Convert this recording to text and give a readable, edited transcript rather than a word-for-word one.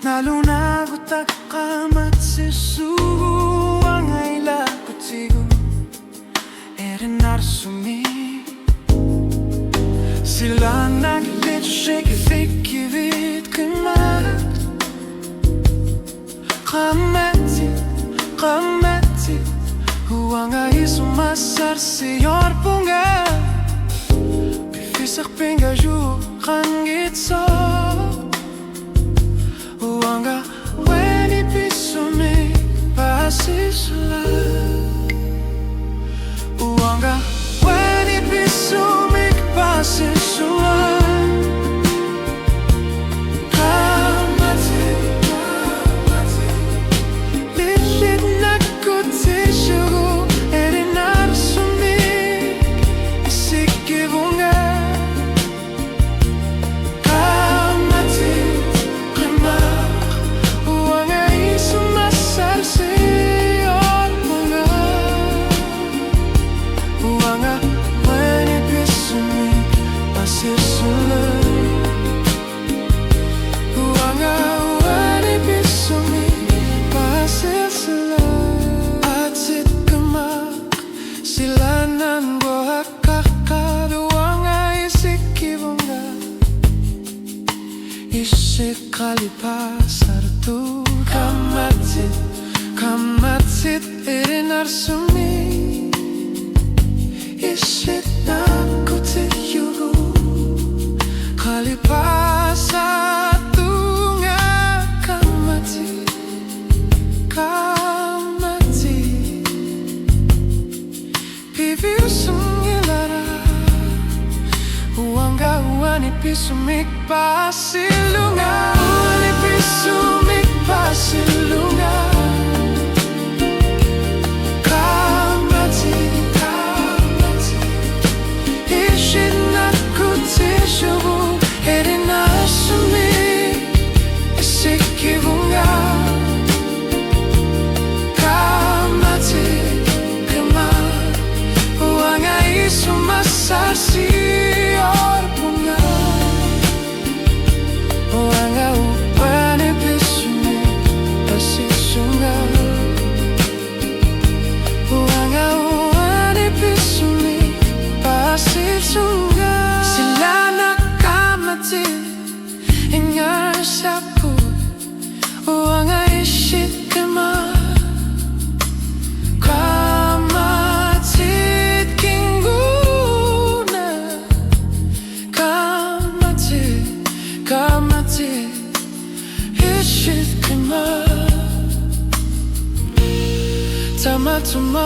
Nalunago takamat sisugu ang ayla kutigo Erin arsumi Sila naglitsik fikivit kemat Kameti Huanga isumasar siyor punga Bifisak pingaju kangitso Huanga weni pisumi pasisula Huanga weni pisumi pasisula Silanan buah kakak duanga isi kibunga Isi kali pasar tu kamatit Erin arsumi Isi nakuti yugu Kali pasar tu kamatit Piviusungilara Huanga huani pisumik pasilunga Huani pisumik pasilunga Kamati Ishit nakutishubu Erin arsumi Isikivunga Sumasar siyor bunga Huanga upane pisumi pasisunga Huanga upane pisumi pasisunga Sila nakamati ingar sapu Huanga ishit kema Kamati Ishit kema Tamatuma